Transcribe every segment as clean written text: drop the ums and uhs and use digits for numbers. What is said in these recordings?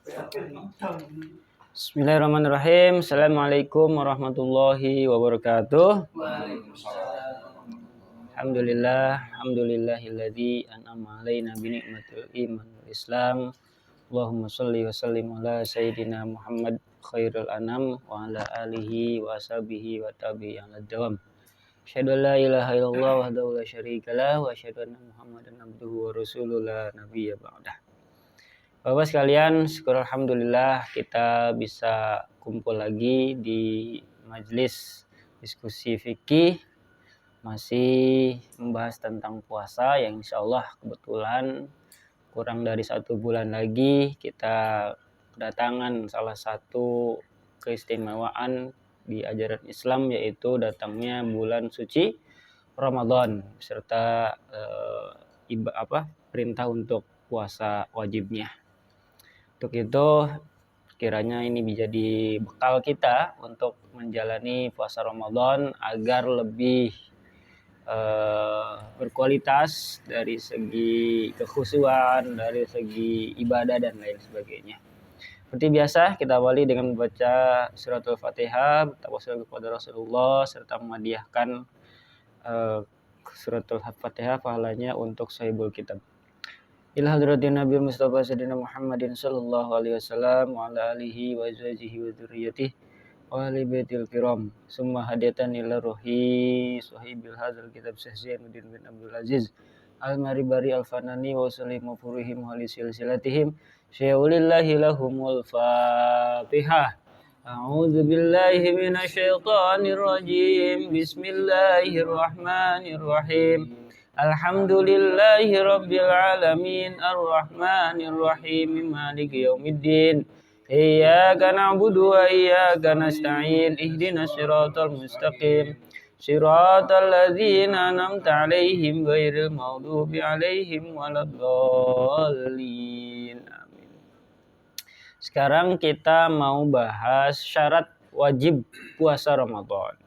Bismillahirrahmanirrahim. Assalamualaikum warahmatullahi wabarakatuh. Alhamdulillahilladzi an'ama alaina bi ni'matil iman wal islam. Allahumma shalli wa sallim ala sayyidina Muhammad khairul anam wa ala alihi wa ashabihi wa tabi'in ad-dawam. Asyhadu an la ilaha illallah wahdahu la syarikalah wa asyhadu anna Muhammadan abduhu wa rasuluh la nabiyya ba'dah. Bapak sekalian, syukur alhamdulillah kita bisa kumpul lagi di majelis diskusi fikih, masih membahas tentang puasa yang insya Allah kebetulan kurang dari 1 bulan lagi kita kedatangan salah satu keistimewaan di ajaran Islam, yaitu datangnya bulan suci Ramadan serta perintah untuk puasa wajibnya. Untuk itu kiranya ini menjadi bekal kita untuk menjalani puasa Ramadan agar lebih berkualitas dari segi kekhusyuan, dari segi ibadah dan lain sebagainya. Seperti biasa kita awali dengan membaca suratul Fatihah, bertawassul kepada Rasulullah serta menghadiahkan suratul Fatihah pahalanya untuk sahibul kitab. Ila hadratin Nabi Mustafa Sayyidina Muhammadin sallallahu alaihi wasallam wa ala alihi wa azwajihi wa dzurriyyatihi wa ahli baitil kiram. Summa hadiyatan ila ruhi sahibil hadzal kitab Syekh Zainuddin bin Abdul Aziz Al-Maribari Al-Fanani wa sallimu furihim wa li silsilatihim syai'ulillahi lahumul Fatihah. A'udzu billahi minasy syaithanir rajim. Bismillahirrahmanirrahim. Alhamdulillahi rabbil alamin arrahmanir rahim maliki yaumiddin iyyaka na'budu wa iyyaka nasta'in ihdinas siratal mustaqim siratal ladzina an'amta 'alaihim ghairil maghdubi 'alaihim waladdallin. Amin. Sekarang kita mau bahas syarat wajib puasa Ramadan.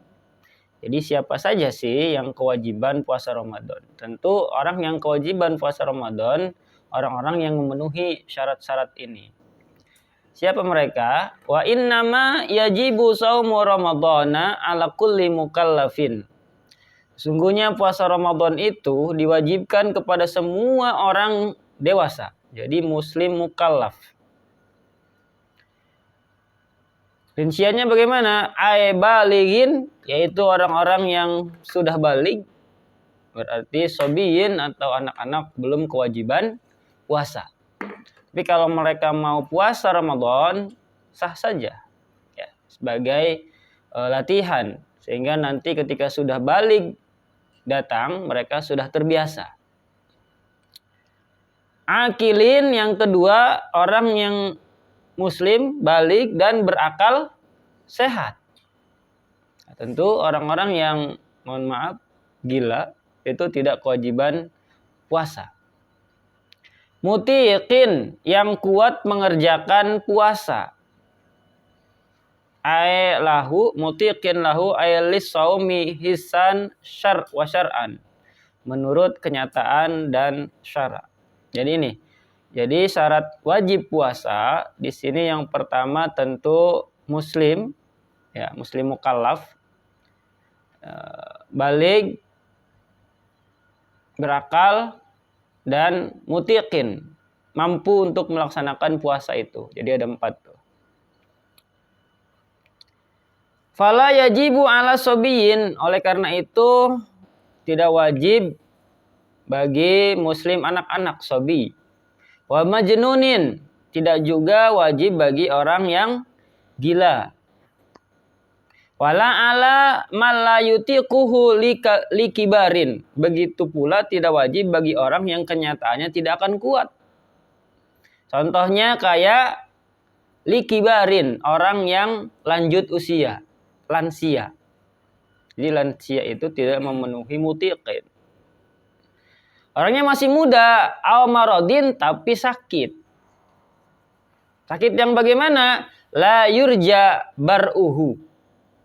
Jadi siapa saja sih yang kewajiban puasa Ramadan? Tentu orang yang kewajiban puasa Ramadan, orang-orang yang memenuhi syarat-syarat ini. Siapa mereka? Wa innama yajibu shaumu ramadhana ala kulli mukallafin. Sungguhnya puasa Ramadan itu diwajibkan kepada semua orang dewasa. Jadi muslim mukallaf. Rinciannya bagaimana? Balighin, yaitu orang-orang yang sudah balik, berarti sobiyin atau anak-anak belum kewajiban puasa. Tapi kalau mereka mau puasa Ramadan, sah saja ya, sebagai latihan, sehingga nanti ketika sudah balik datang mereka sudah terbiasa. Akilin yang kedua, orang yang muslim, balik dan berakal sehat. Nah, tentu orang-orang yang mohon maaf gila itu tidak kewajiban puasa. Mutiqin yang kuat mengerjakan puasa. Mutiqin lahu lis saumi hisan syar wa syar'an. Menurut kenyataan dan syara. Jadi ini. Jadi syarat wajib puasa di sini yang pertama tentu muslim, ya muslim mukallaf, baligh, berakal dan mutiqin, mampu untuk melaksanakan puasa itu. Jadi ada 4 tuh. Fala yajibu ala sobiyin, oleh karena itu tidak wajib bagi muslim anak-anak sobi. Wa majnunin, tidak juga wajib bagi orang yang gila. Wala ala man la yutiquhu likibarin, begitu pula tidak wajib bagi orang yang kenyataannya tidak akan kuat. Contohnya kayak likibarin, orang yang lanjut usia, lansia. Jadi lansia itu tidak memenuhi mutiqin. Orangnya masih muda, marodin tapi sakit. Sakit yang bagaimana? La yurja bar'uhu.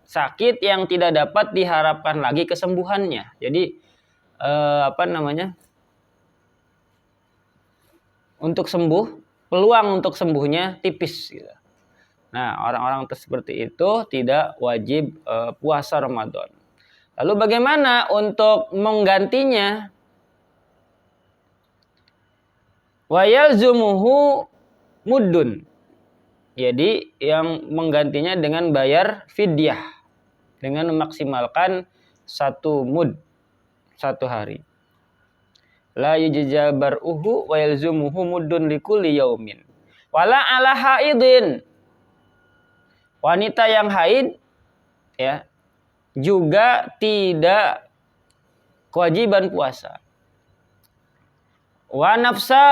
Sakit yang tidak dapat diharapkan lagi kesembuhannya. Jadi untuk sembuh peluang untuk sembuhnya tipis gitu. Nah, orang-orang seperti itu tidak wajib puasa Ramadan. Lalu bagaimana untuk menggantinya? Wa yalzumuhu muddun. Jadi yang menggantinya dengan bayar fidyah dengan memaksimalkan 1 mud 1 hari. La yujzabaruhu wa yalzumuhu muddun likulli yaumin. Wala ala haidin. Wanita yang haid ya juga tidak kewajiban puasa. Wa nafsa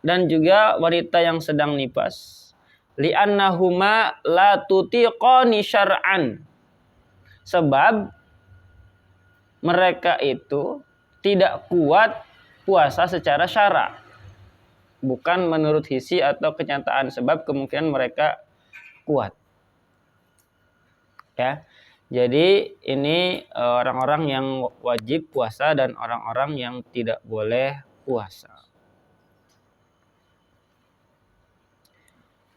dan juga wanita yang sedang nifas. Li'annahuma la tutiqani syar'an. Sebab mereka itu tidak kuat puasa secara syara. Bukan menurut hisi atau kenyataan, sebab kemungkinan mereka kuat. Ya. Jadi ini orang-orang yang wajib puasa dan orang-orang yang tidak boleh puasa.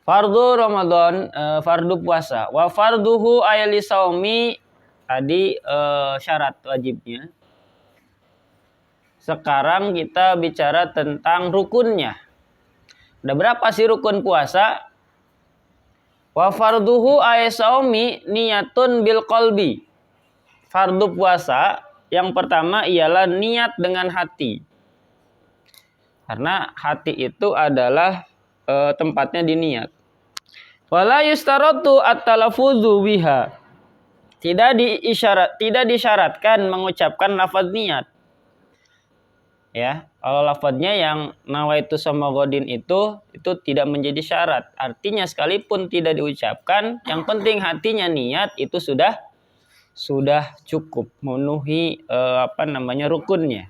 Fardu Ramadan, fardu puasa. Wa farduhu ayli saumi, tadi syarat wajibnya. Sekarang kita bicara tentang rukunnya. Ada berapa sih rukun puasa? Wa farduhu ayli saumi niyatun bil qalbi. Fardu puasa yang pertama ialah niat dengan hati. Karena hati itu adalah tempatnya di niat. Wala yustaratu at-talaffuzu biha. Tidak disyaratkan mengucapkan lafaz niat. Ya, kalau lafaznya yang nawaitu sama godin itu tidak menjadi syarat. Artinya sekalipun tidak diucapkan, yang penting hatinya niat itu sudah cukup memenuhi rukunnya.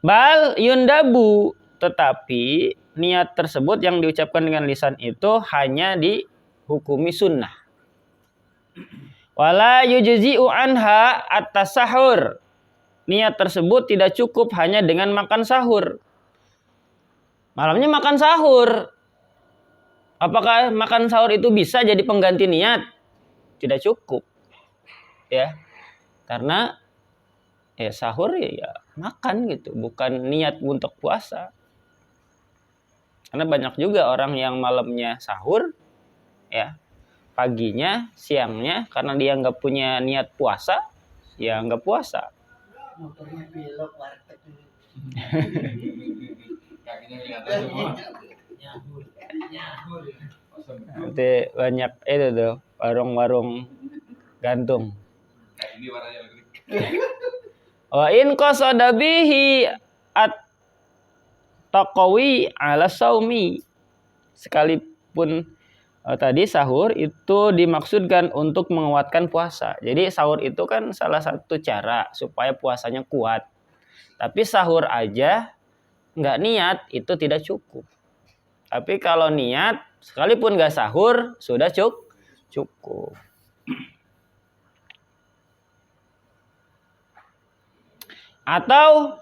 Bal yundabu, tetapi niat tersebut yang diucapkan dengan lisan itu hanya dihukumi sunnah. Wala yujzi'u anha at-tasahhur. Niat tersebut tidak cukup hanya dengan makan sahur. Malamnya makan sahur. Apakah makan sahur itu bisa jadi pengganti niat? Tidak cukup. Ya. Karena sahur ya makan gitu, bukan niat untuk puasa. Karena banyak juga orang yang malamnya sahur, ya paginya, siangnya, karena dia nggak punya niat puasa, ya nggak puasa. Motornya belok warteg. Nanti banyak itu tuh warung-warung gantung. Ini warnanya lagi. Wa in qasada bihi at-taqawi ala saumi. Sekalipun tadi sahur itu dimaksudkan untuk menguatkan puasa. Jadi sahur itu kan salah satu cara supaya puasanya kuat. Tapi sahur aja nggak niat itu tidak cukup. Tapi kalau niat sekalipun nggak sahur sudah cukup. Atau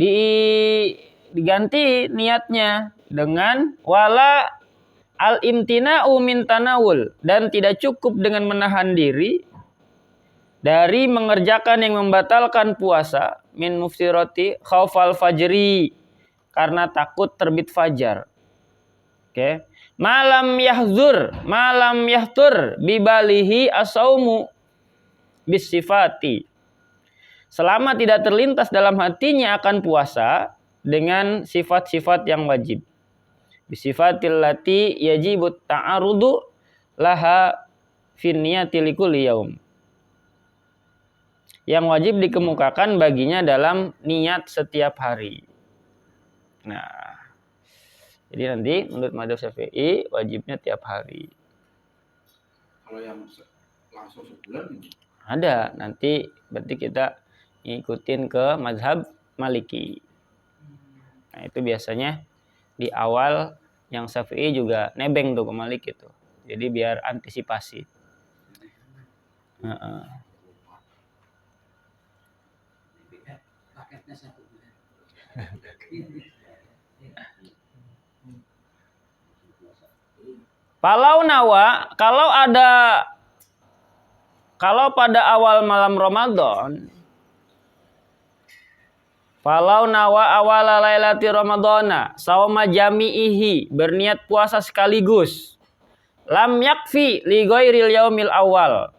diganti niatnya dengan wala al-imtina'u min tanawul, dan tidak cukup dengan menahan diri dari mengerjakan yang membatalkan puasa min muftirati khaufal fajri, karena takut terbit fajar. Oke. Malam yahtur bibalihi asaumu bisifati. Selama tidak terlintas dalam hatinya akan puasa dengan sifat-sifat yang wajib. Bisifatil lati yajibut ta'arudu laha fin niyati likulli yaum. Yang wajib dikemukakan baginya dalam niat setiap hari. Nah, jadi nanti menurut madzhab Syafi'i wajibnya tiap hari. Kalau yang langsung sebulan ada, nanti berarti kita ngikutin ke mazhab Maliki. Nah, itu biasanya di awal yang Syafi'i juga nebeng tuh ke Malik itu. Jadi biar antisipasi. Paketnya 1 bulan. Kalau nawa, kalau pada awal malam Ramadan, falau nawa awala lailati ramadhana sauma jami'ihi, berniat puasa sekaligus, lam yakfi li ghairil yaumil awal,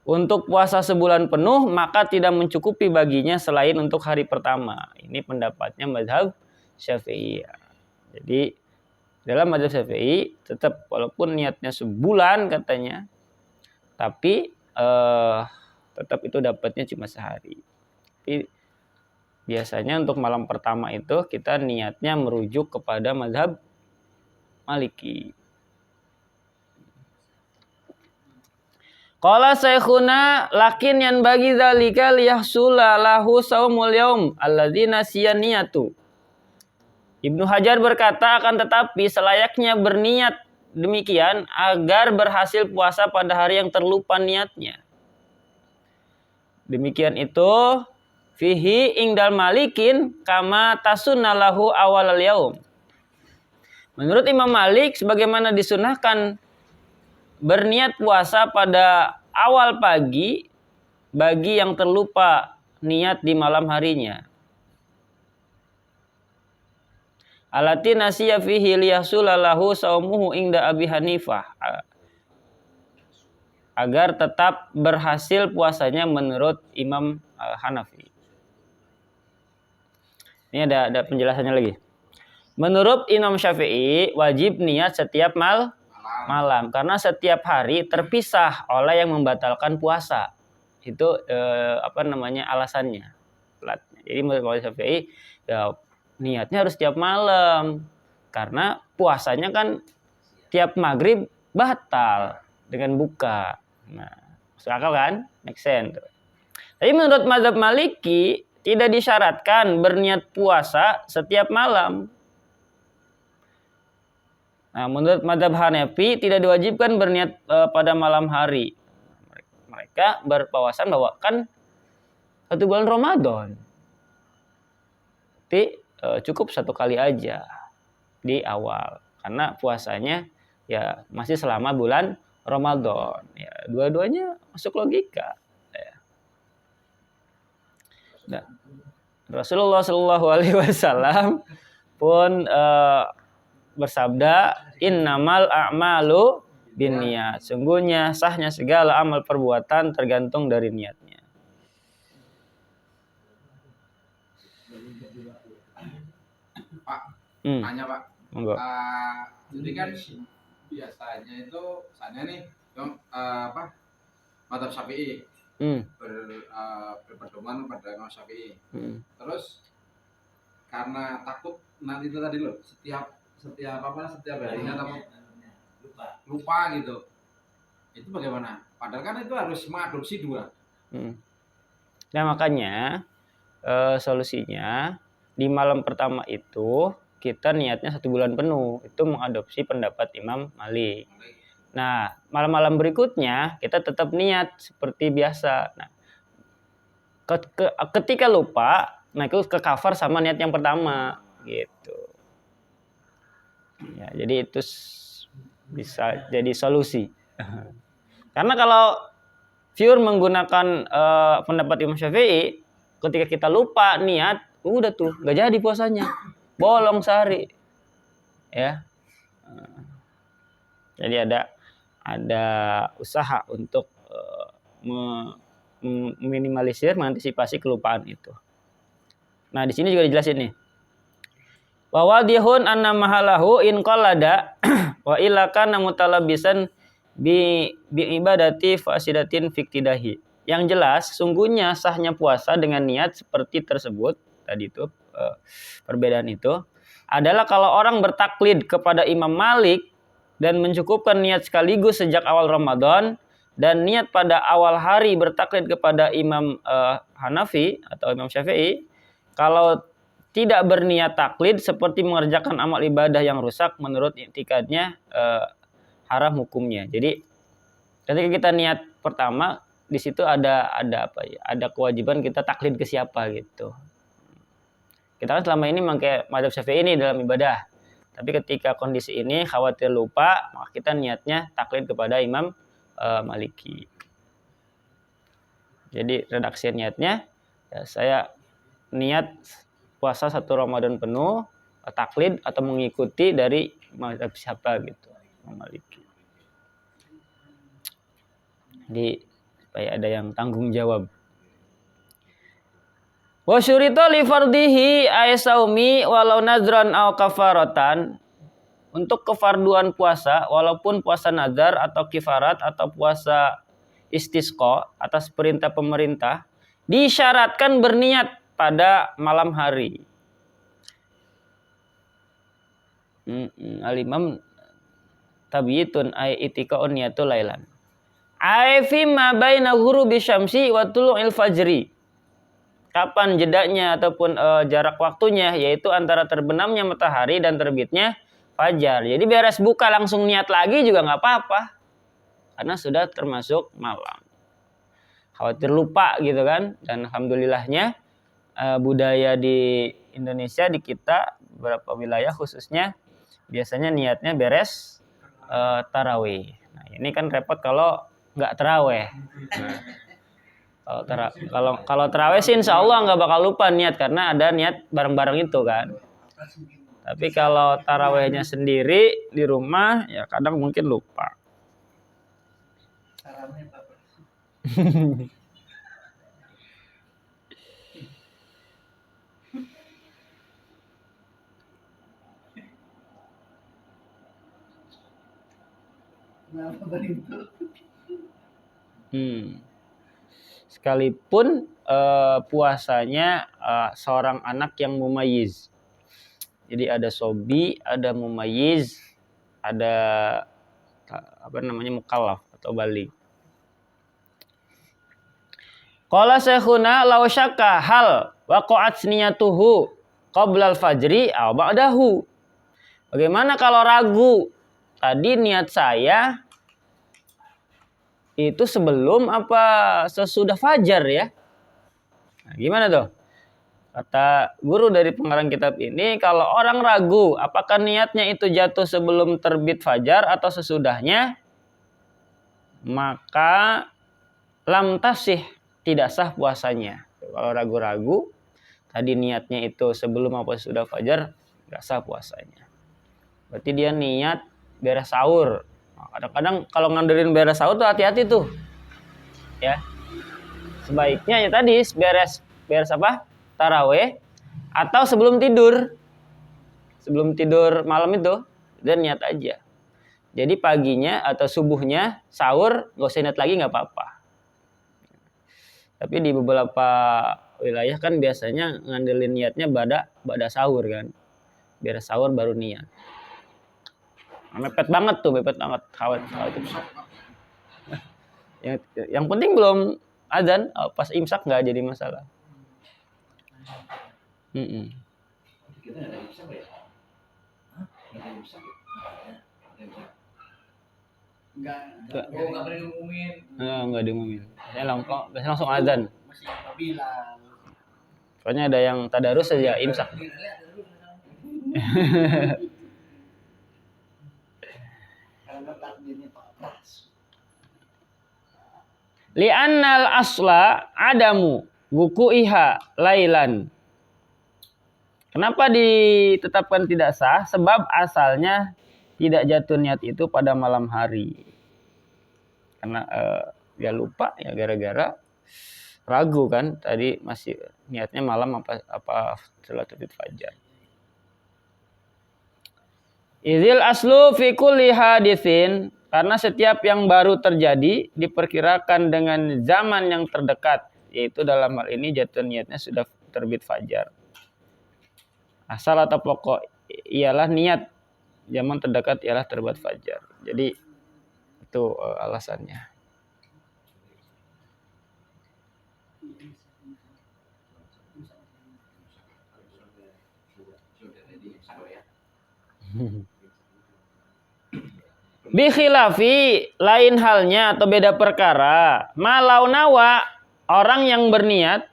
untuk puasa sebulan penuh maka tidak mencukupi baginya selain untuk hari pertama. Ini pendapatnya mazhab Syafi'i. Jadi dalam mazhab Syafi'i tetap walaupun niatnya sebulan katanya, tapi tetap itu dapatnya cuma sehari. Tapi biasanya untuk malam pertama itu kita niatnya merujuk kepada mazhab Maliki. Qala syekhuna lakin yan bagi dzalika liyahsula lahu saumul yaum alladzi nasiyan niyatu. Ibnu Hajar berkata, akan tetapi selayaknya berniat demikian agar berhasil puasa pada hari yang terlupa niatnya. Demikian itu fihi ingdal malikin kama tasunna lahu awalal yaum. Menurut Imam Malik sebagaimana disunahkan berniat puasa pada awal pagi bagi yang terlupa niat di malam harinya. Alati nasiya fihi liyahsulalahu saumuhu ingda Abi Hanifah, agar tetap berhasil puasanya menurut Imam Hanafi. Ini ada penjelasannya lagi. Menurut Imam Syafi'i wajib niat setiap malam karena setiap hari terpisah oleh yang membatalkan puasa. Itu alasannya. Jadi menurut Syafi'i ya niatnya harus tiap malam karena puasanya kan tiap maghrib batal dengan buka. Nah, masuk akal kan? Make sense. Tapi menurut mazhab Maliki tidak disyaratkan berniat puasa setiap malam. Nah, menurut mazhab Hanafi tidak diwajibkan berniat pada malam hari. Mereka berpawasan bahwa kan satu bulan Ramadan. Tapi cukup satu kali aja di awal karena puasanya ya masih selama bulan Ramadan. Ya, dua-duanya masuk logika. Ya. Nah, Rasulullah Shallallahu Alaihi Wasallam pun bersabda, innamal a'malu binniyat. Sungguhnya sahnya segala amal perbuatan tergantung dari niatnya. Pak, tanya Pak. Monggo. Jadi kan biasanya itu misalnya nih mazhab Syafi'i berpedoman pada Imam Syafi'i. Terus karena takut nanti itu tadi loh setiap harinya lupa gitu. Itu bagaimana? Padahal kan itu harus mengadopsi dua. Nah makanya solusinya di malam pertama itu kita niatnya 1 bulan penuh, itu mengadopsi pendapat Imam Malik. Nah malam-malam berikutnya kita tetap niat seperti biasa. Nah ketika lupa, nah itu ke cover sama niat yang pertama gitu. Ya, jadi itu bisa jadi solusi. Karena kalau pure menggunakan pendapat Imam Syafi'i, ketika kita lupa niat, udah tuh nggak jadi puasanya, bolong sehari, ya. Jadi ada usaha untuk meminimalisir, mengantisipasi kelupaan itu. Nah di sini juga dijelasin nih. Bahwa dihun anna mahalahu in qallada wa illa kana mutalabisan bi ibadati fasidatin fiktidahi. Yang jelas sungguhnya sahnya puasa dengan niat seperti tersebut tadi itu perbedaan itu adalah kalau orang bertaklid kepada Imam Malik dan mencukupkan niat sekaligus sejak awal Ramadan dan niat pada awal hari bertaklid kepada Imam Hanafi atau Imam Syafi'i, kalau tidak berniat taklid seperti mengerjakan amal ibadah yang rusak menurut i'tikadnya haram hukumnya. Jadi ketika kita niat pertama di situ ada apa ya? Ada kewajiban kita taklid ke siapa gitu. Kita kan selama ini pakai mazhab Syafi'i ini dalam ibadah. Tapi ketika kondisi ini khawatir lupa, maka kita niatnya taklid kepada Imam Maliki. Jadi redaksi niatnya, ya, saya niat puasa 1 Ramadan penuh, taklid atau mengikuti dari mazhab siapa gitu, Imam Maliki. Jadi supaya ada yang tanggung jawab. Wa syurita li fardhihi ay saumi walau nazran aw kafaratan. Untuk kefarduan puasa walaupun puasa nazar atau kifarat atau puasa istisqa atas perintah pemerintah disyaratkan berniat pada malam hari. Al-Imam tabiitun ay itiqaun niyatul lailan. Ay fi ma baina ghurubi syamsi wa tulu'il fajri. Kapan jedanya ataupun jarak waktunya, yaitu antara terbenamnya matahari dan terbitnya fajar. Jadi beres buka langsung niat lagi juga nggak apa-apa, karena sudah termasuk malam. Khawatir lupa gitu kan. Dan alhamdulillahnya budaya di Indonesia, di kita beberapa wilayah khususnya biasanya niatnya beres tarawih. Nah ini kan repot kalau nggak tarawih. Kalau tarawih sih insya Allah nggak bakal lupa niat, karena ada niat bareng-bareng itu kan. Tapi kalau tarawihnya sendiri di rumah ya kadang mungkin lupa. Sekalipun puasanya seorang anak yang mumayyiz. Jadi ada sobi, ada mumayyiz, ada mukallaf atau balik. Qala syekhuna law syakka hal waqa'at niyatuhu qabla al-fajri aw ba'dahu. Bagaimana kalau ragu? Tadi niat saya itu sebelum apa sesudah fajar ya? Nah, gimana tuh? Kata guru dari pengarang kitab ini, kalau orang ragu apakah niatnya itu jatuh sebelum terbit fajar atau sesudahnya, maka lam tasih, tidak sah puasanya. Kalau ragu-ragu, tadi niatnya itu sebelum apa sesudah fajar, nggak sah puasanya. Berarti dia niat beres sahur. Nah, kadang-kadang kalau ngandelin beres sahur tuh hati-hati tuh, ya. Sebaiknya ya tadi beres apa? Tarawih atau sebelum malam itu dan niat aja. Jadi paginya atau subuhnya sahur nggak usah niat lagi, nggak apa-apa. Tapi di beberapa wilayah kan biasanya ngandelin niatnya bada sahur kan, beres sahur baru niat. Mepet banget. Khawatir. Yang penting belum azan, pas imsak nggak jadi masalah. Kita ada imsak ya? Ada imsak? Enggak boleh diumumin. Enggak diumumin. Biasanya langsung azan. Masih bilang. Soalnya ada yang tadarus aja imsak. Li'annal asla adamu wuku'iha lailan. Kenapa ditetapkan tidak sah? Sebab asalnya tidak jatuh niat itu pada malam hari. Karena dia lupa ya gara-gara ragu kan, tadi masih niatnya malam apa setelah terbit fajar. Izil aslu fi kulli haditsin, karena setiap yang baru terjadi diperkirakan dengan zaman yang terdekat, yaitu dalam hal ini jatuh niatnya sudah terbit fajar. Asal atau pokok ialah niat zaman terdekat ialah terbit fajar. Jadi itu alasannya. Bikhilafi, lain halnya atau beda perkara, malau nawa, orang yang berniat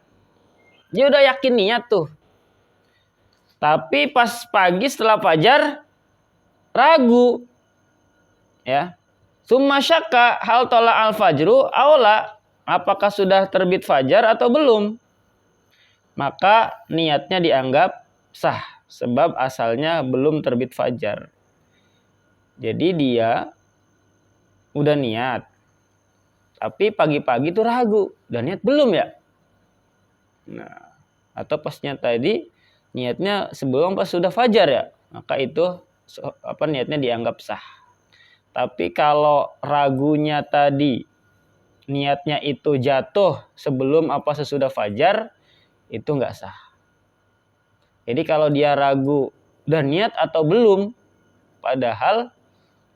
dia udah yakin niat tuh, Tapi pas pagi setelah fajar ragu. Ya. Summa syakka hal tola al-fajru aula, apakah sudah terbit fajar atau belum? Maka niatnya dianggap sah sebab asalnya belum terbit fajar. Jadi dia udah niat. Tapi pagi-pagi tuh ragu, udah niat belum ya? Nah, atau pasnya tadi niatnya sebelum pas sudah fajar ya, maka itu niatnya dianggap sah. Tapi kalau ragunya tadi niatnya itu jatuh sebelum apa sesudah fajar, itu nggak sah. Jadi kalau dia ragu udah niat atau belum, padahal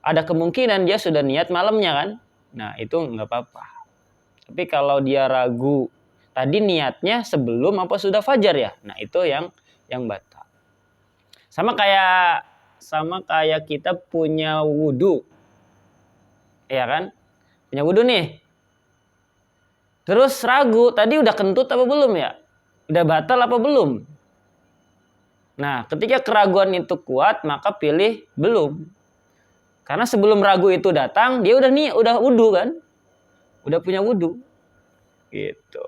ada kemungkinan dia sudah niat malamnya kan, nah itu nggak apa-apa. Tapi kalau dia ragu tadi niatnya sebelum apa sudah fajar ya, nah itu yang batal. Sama kayak kita punya wudu, ya kan? Punya wudu nih. Terus ragu tadi udah kentut apa belum ya? Udah batal apa belum? Nah, ketika keraguan itu kuat, maka pilih belum. Karena sebelum ragu itu datang, dia udah wudu kan? Udah punya wudu. Gitu.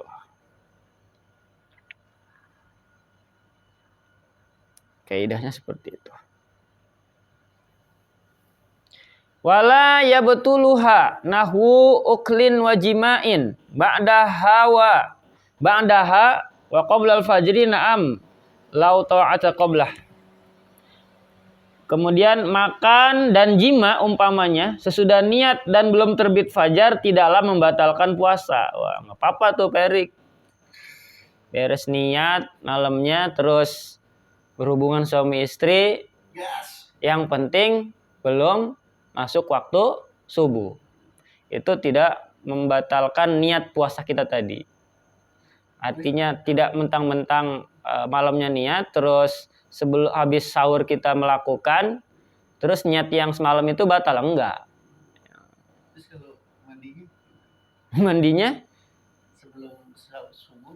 Kaidahnya seperti itu. Wala yabtuluha nahwu uklin wajimain ba'daha wa qabla al-fajri na'am lau ta'ata qablah. Kemudian makan dan jima umpamanya sesudah niat dan belum terbit fajar tidaklah membatalkan puasa. Wah, enggak apa-apa tuh Perik. Beres niat malamnya terus berhubungan suami istri. Yes. Yang penting belum masuk waktu subuh. Itu tidak membatalkan niat puasa kita tadi. Artinya tidak mentang-mentang malamnya niat terus sebelum habis sahur kita melakukan terus niat yang semalam itu batal, enggak. Terus kalau mandinya? Mandinya Sebelum subuh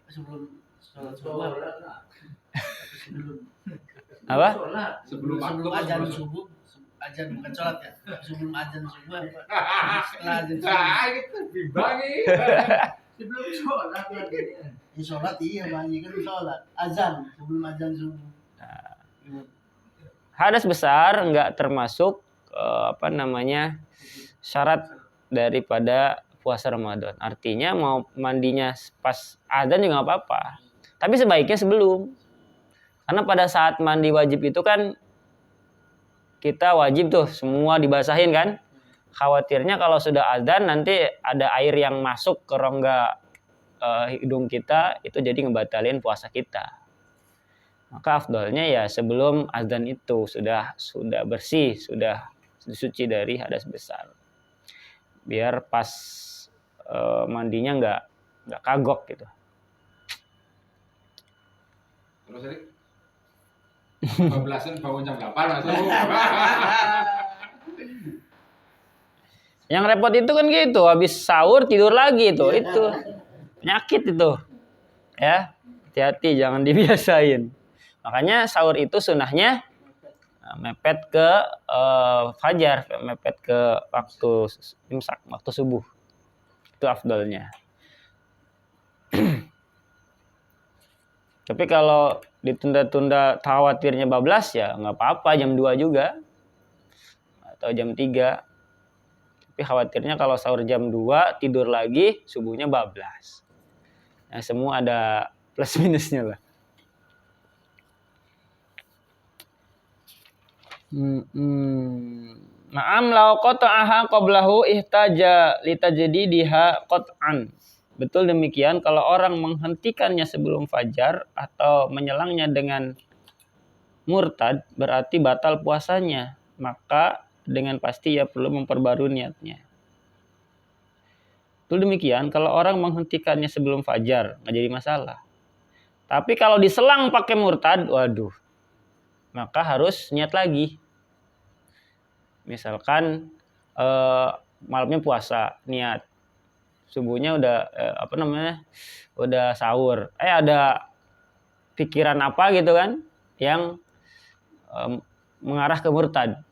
sebelum sholat subuh sebelum apa? Sebelum azan subuh, azan bukan sholat ya. Sebelum azan subuh apa? Setelah azan subuh. Itu bibangi. Sebelum sholat ya. Di sholat iya mandi kan sholat. Azan sebelum azan subuh. Hadas besar enggak termasuk syarat daripada puasa Ramadan. Artinya mau mandinya pas azan juga nggak apa-apa. Tapi sebaiknya sebelum. Karena pada saat mandi wajib itu kan kita wajib tuh semua dibasahin kan. Khawatirnya kalau sudah azan nanti ada air yang masuk ke rongga hidung kita, itu jadi ngebatalin puasa kita. Maka afdolnya ya sebelum azan itu sudah bersih, sudah suci dari hadas besar. Biar pas mandinya nggak kagok gitu. Terus ini 12-an bangun jam 8 langsung. Yang repot itu kan gitu, habis sahur tidur lagi itu penyakit itu. Ya, hati-hati jangan dibiasain. Makanya sahur itu sunahnya mepet ke fajar, mepet ke waktu imsak, waktu subuh. Itu afdalnya. Tapi kalau ditunda-tunda khawatirnya bablas ya nggak apa-apa, jam 2 juga. Atau jam 3. Tapi khawatirnya kalau sahur jam 2 tidur lagi subuhnya bablas. Nah, semua ada plus minusnya lah. Na'am law qata'aha qablahu ihtaja litajdidiha qat'an. Betul demikian kalau orang menghentikannya sebelum fajar atau menyelangnya dengan murtad berarti batal puasanya, maka dengan pasti ia perlu memperbarui niatnya. Betul demikian kalau orang menghentikannya sebelum fajar nggak jadi masalah. Tapi kalau diselang pakai murtad, waduh, maka harus niat lagi. Misalkan malamnya puasa, niat. Subuhnya udah sahur. Ada pikiran apa gitu kan? yang mengarah ke murtad.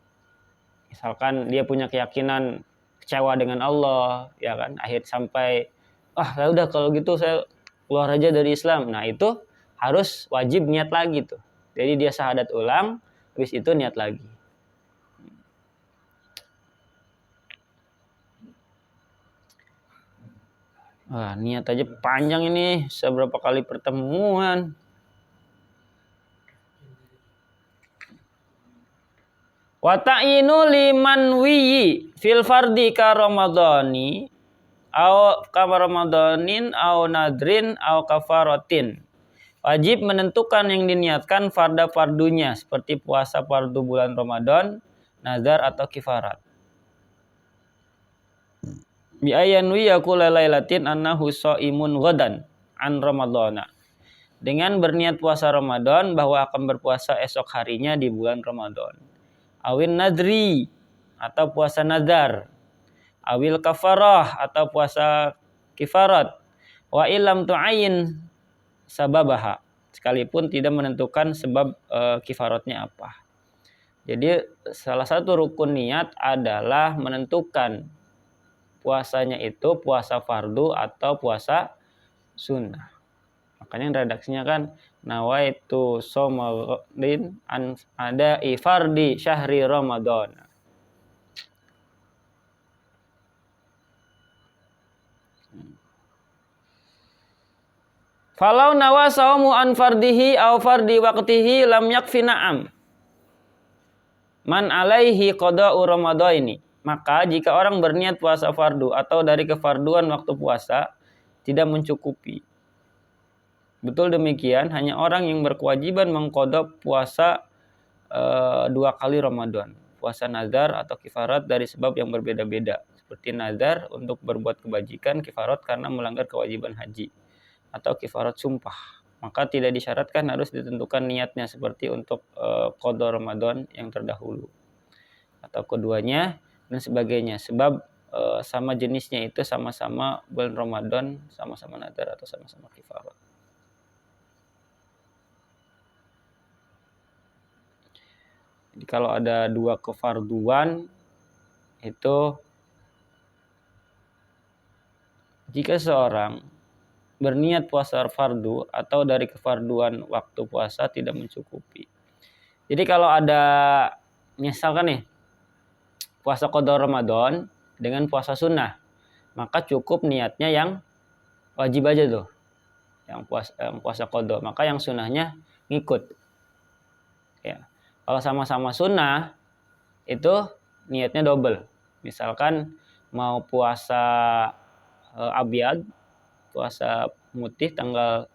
Misalkan dia punya keyakinan kecewa dengan Allah, ya kan, akhir sampai ya udah kalau gitu saya keluar aja dari Islam. Nah, itu harus wajib niat lagi tuh. Jadi dia syahadat ulang, habis itu niat lagi. Wah, niat aja panjang ini, seberapa kali pertemuan. Wa ta'inu liman wiyi fil fardi ka ramadhani au ka ramadhanin au nadrin au kafaratin. Wajib menentukan yang diniatkan farda-fardunya seperti puasa fardu bulan Ramadan, nazar atau kifarat. Bi ayanwi yakula lailatin annahu shaimun ghadan an ramadhana. Dengan berniat puasa Ramadan bahwa akan berpuasa esok harinya di bulan Ramadan. Awin nadri atau puasa nazar. Awil kafarah atau puasa kifarat. Wa illam tu'ayin sababaha, sekalipun tidak menentukan sebab kifaratnya apa. Jadi salah satu rukun niat adalah menentukan puasanya itu puasa fardu atau puasa sunnah. Makanya redaksinya kan nawaitu shomadin an ada ifardi syahri Ramadan. Falau nawa saumu an fardihi au fardi waqtihi lam yakfi na'am. Man alaihi qada'u ramadaini. Maka jika orang berniat puasa fardu atau dari kefarduan waktu puasa tidak mencukupi. Betul demikian, hanya orang yang berkewajiban mengqadha puasa 2 kali Ramadan. Puasa nazar atau kifarat dari sebab yang berbeda-beda. Seperti nazar untuk berbuat kebajikan, kifarat karena melanggar kewajiban haji. Atau kifarat sumpah, maka tidak disyaratkan harus ditentukan niatnya seperti untuk qadha Ramadan yang terdahulu atau keduanya dan sebagainya, sebab sama jenisnya itu sama-sama bulan Ramadan, sama-sama nazar atau sama-sama kifarat. Jadi kalau ada 2 kefarduan itu jika seorang berniat puasa fardu atau dari kefarduan waktu puasa tidak mencukupi. Jadi kalau ada misalkan nih puasa qadha Ramadan dengan puasa sunnah, maka cukup niatnya yang wajib aja tuh. Yang puasa qadha, maka yang sunnahnya ngikut. Ya. Kalau sama-sama sunnah itu niatnya double. Misalkan mau puasa abyad, puasa putih tanggal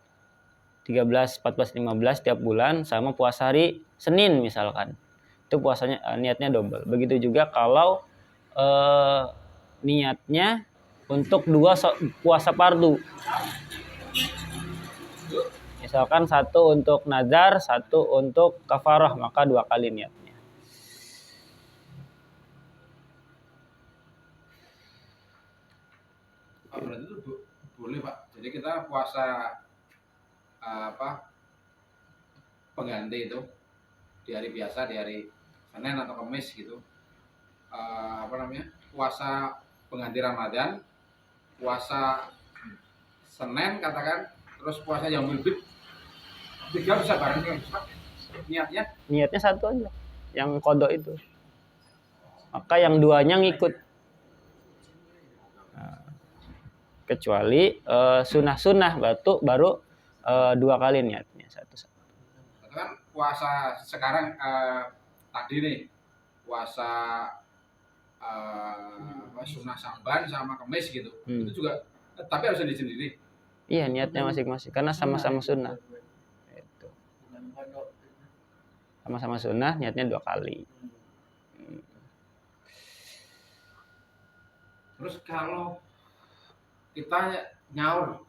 13, 14, 15 tiap bulan sama puasa hari Senin misalkan. Itu puasanya niatnya double. Begitu juga kalau niatnya untuk 2 puasa fardu. Misalkan 1 untuk nazar, 1 untuk kafarah, maka 2 kali niatnya. Berarti itu boleh Pak. Jadi kita puasa pengganti itu di hari biasa, di hari Senin atau Kamis gitu. Puasa pengganti Ramadan, puasa Senin katakan, terus puasa yang bid 3 bisa bareng niatnya 1 aja yang qadha itu, maka yang 2-nya ngikut. Kecuali sunnah baru 2 kali niatnya 1. Kan puasa sekarang tadi nih puasa sunnah Sa'ban sama Kamis gitu. Itu juga tapi harus sendiri-sendiri. Iya, niatnya masing-masing karena sama-sama sunnah. Itu. Sama-sama sunnah, niatnya 2 kali. Terus kalau kita nyaur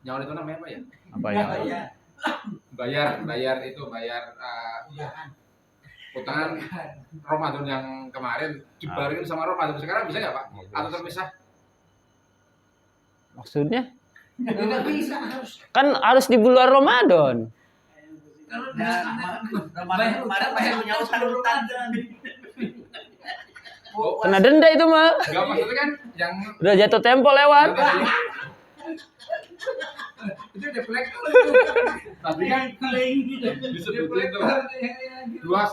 nyaur itu namanya apa ya? Apa ya? Bayar utangan Ramadan yang kemarin dibarengi sama Ramadan sekarang bisa nggak Pak? Atau terpisah? Maksudnya? Kan harus di bulan Ramadan. Ya, Ramadan kemarin saya punya utang. Kena denda itu mah. Enggak, maksudnya kan yang Udah jatuh tempo lewat. itu deflektor. Tapi kan disebutin tuh dua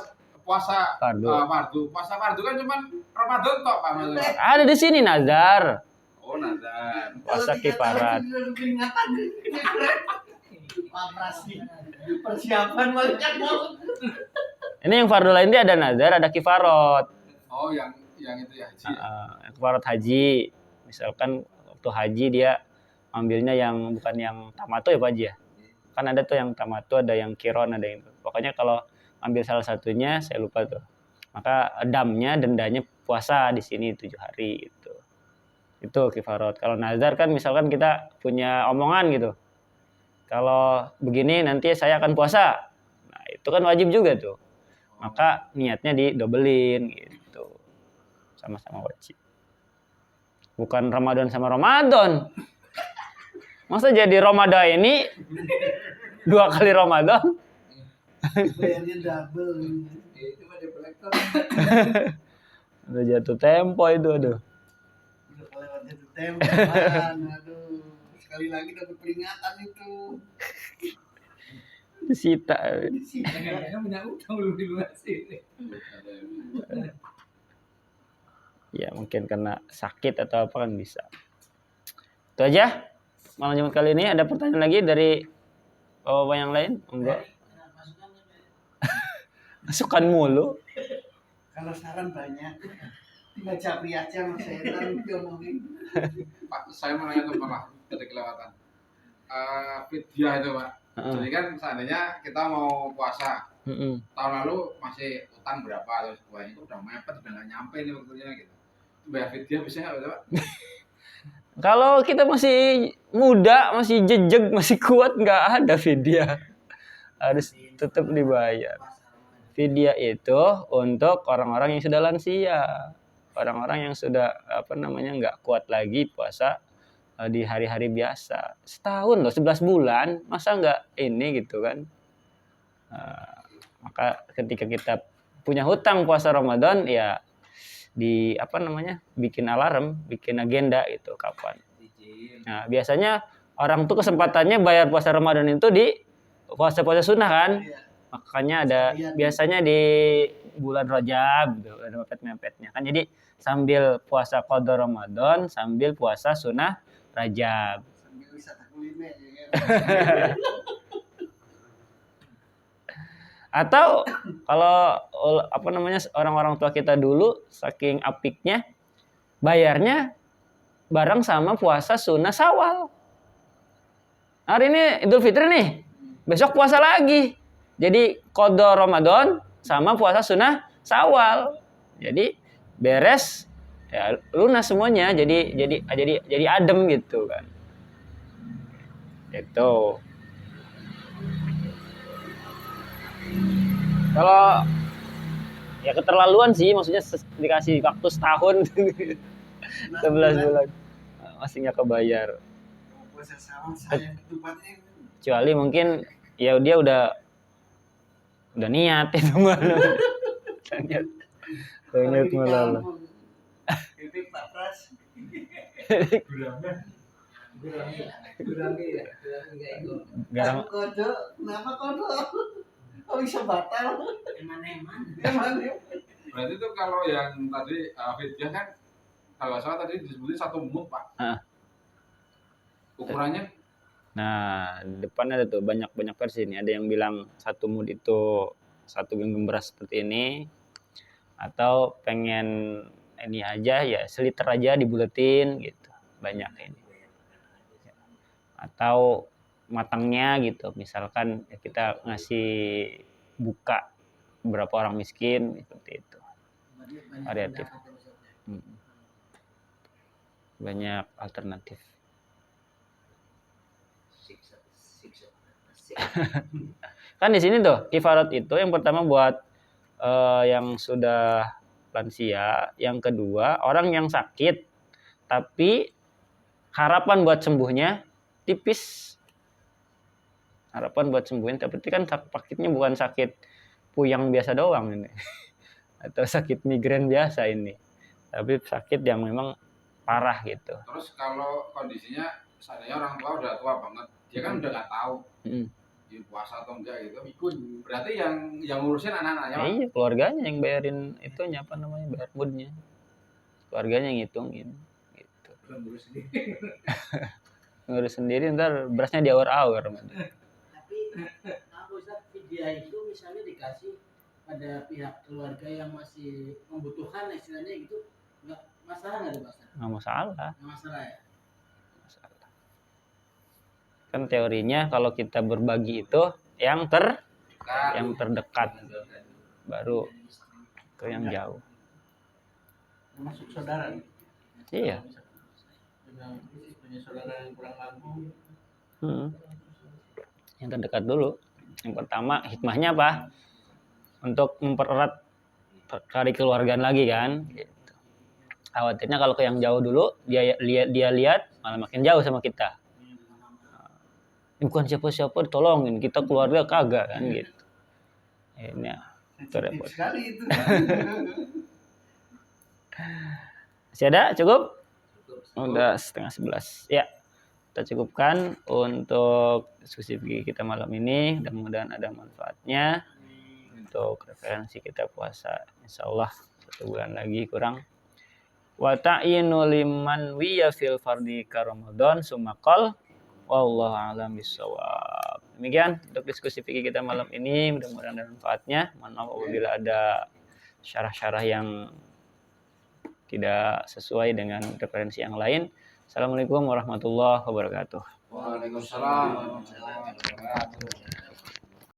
puasa Fardu. fardu. Puasa fardu kan cuma Ramadan tok Pak Mas. Ada di sini nazar. Oh, nazar. Puasa kifarat. Peringatan. Operasi. Persiapan malaikat maut. Ini yang fardu lain dia ada nazar, ada kifarot. Oh, yang itu ya haji. Kifarat haji. Misalkan waktu haji dia ambilnya yang bukan yang tamatu ya Pak Haji ya. Kan ada tuh yang tamatu, ada yang kiron, ada yang itu. Pokoknya kalau ambil salah satunya saya lupa tuh. Maka dendanya puasa di sini 7 hari gitu. Itu kifarat. Kalau nazar kan misalkan kita punya omongan gitu. Kalau begini nanti saya akan puasa. Nah, itu kan wajib juga tuh. Maka niatnya didobelin gitu. Sama-sama wajib. Bukan Ramadan sama Ramadan. Masa jadi Ramadan ini 2 kali Ramadan? Bayarnya double. Itu mah deflektor. Udah jatuh tempo itu aduh. Udah kelewat jatuh tembakan. Aduh, sekali lagi dapat peringatan itu. Disita. Kadang-kadang punya utang belum dilunasin. Ya mungkin karena sakit atau apa kan bisa. Itu aja. Malam Jumat kali ini ada pertanyaan lagi dari bapak yang lain? Enggak. Masukan mulu. Kalau saran banyak. Tinggal capri aja sama setan diomongin. Pak, saya mau nanya tuh Pak, tadi kelewatan. Fidyah itu Pak. Jadi kan seandainya kita mau puasa, tahun lalu masih utang berapa, terus itu udah mepet, udah nggak nyampe nih waktunya gitu. Bayar fidyah bisa nggak Pak? Kalau kita masih muda, masih jejeg, masih kuat, nggak ada fidyah. Harus tetap dibayar. Fidyah itu untuk orang-orang yang sudah lansia, orang-orang yang sudah nggak kuat lagi puasa di hari-hari biasa. Setahun loh, 11 bulan, masa nggak ini gitu kan? Maka ketika kita punya hutang puasa Ramadan, ya bikin alarm, bikin agenda gitu kapan. Nah, biasanya orang tuh kesempatannya bayar puasa Ramadan itu di puasa-puasa sunnah kan. Makanya ada biasanya di bulan Rajab gitu, ada mepet-mepetnya kan. Jadi sambil puasa qada Ramadan, sambil puasa sunnah Rajab. Sambil wisata kuliner ya. Atau kalau orang-orang tua kita dulu saking apiknya bayarnya bareng sama puasa sunnah Syawal. Hari ini Idul Fitri nih, besok puasa lagi. Jadi qada Ramadan sama puasa sunnah Syawal. Jadi beres ya lunas semuanya. Jadi adem gitu kan. Itu. Kalau ya keterlaluan sih, maksudnya dikasih waktu setahun 11 bulan masih nggak kebayar. Puasa sama saya ketupatnya. Kecuali mungkin ya dia udah niat itu malah. Niat malah. Itu Pak Pras. Gurangi ya. Garam Kodo, kenapa kodo? Oh bisa batal. Eman-eman. Berarti itu kalau yang tadi fidyah kan kalau salah tadi disebutin 1 mud Pak. Ukurannya? Nah, di depan ada tuh banyak versi nih. Ada yang bilang 1 mud itu 1 genggam beras seperti ini, atau pengen ini aja ya seliter aja dibuletin gitu. Banyak ini. Atau matangnya gitu, misalkan kita ngasih buka beberapa orang miskin seperti itu, variatif. Banyak alternatif. Kan di sini tuh kifarat itu yang pertama buat yang sudah lansia, yang kedua orang yang sakit tapi harapan buat sembuhnya tipis. harapan buat sembuhin, tapi kan sakitnya bukan sakit puyeng biasa doang ini atau sakit migrain biasa ini, tapi sakit yang memang parah gitu. Terus kalau kondisinya seandainya orang tua udah tua banget, dia kan udah nggak tahu puasa atau enggak gitu. Berarti yang ngurusin anak-anaknya. Iya, keluarganya yang bayarin itunya, apa namanya, bayar moodnya. Keluarganya yang ngitungin gitu. Ngurus sendiri ntar berasnya diawur-awur. Tapi aku Ustaz, fidyah itu misalnya dikasih pada pihak keluarga yang masih membutuhkan istilahnya gitu, nggak masalah nggak tuh Pak Ustaz? Nggak masalah. Nggak masalah ya. Kan teorinya kalau kita berbagi itu yang terdekat, baru ke yang jauh. Termasuk saudara. Iya. Punya saudara yang kurang mampu. Yang terdekat dulu. Yang pertama hikmahnya apa? Untuk mempererat tali kekeluargaan lagi kan. Gitu. Khawatirnya kalau ke yang jauh dulu, dia lihat malah makin jauh sama kita. Bukan siapa-siapa ditolongin, kita keluarga kagak kan gitu. Ini repot sekali itu. Masih ada? Cukup? Udah 10:30. Ya, kita cukupkan untuk diskusi kita malam ini. Mudah-mudahan ada manfaatnya untuk referensi kita puasa. Insya Allah 1 bulan lagi kurang. Wa ta'inu liman wiya fil fardi ka Ramadan sumakal. Wallahu a'lam bishawab. Demikian untuk diskusi fikih kita malam ini, mudah-mudahan ada manfaatnya. Mohon maaf apabila ada syarah-syarah yang tidak sesuai dengan referensi yang lain. Assalamualaikum warahmatullahi wabarakatuh. Waalaikumsalam warahmatullahi wabarakatuh.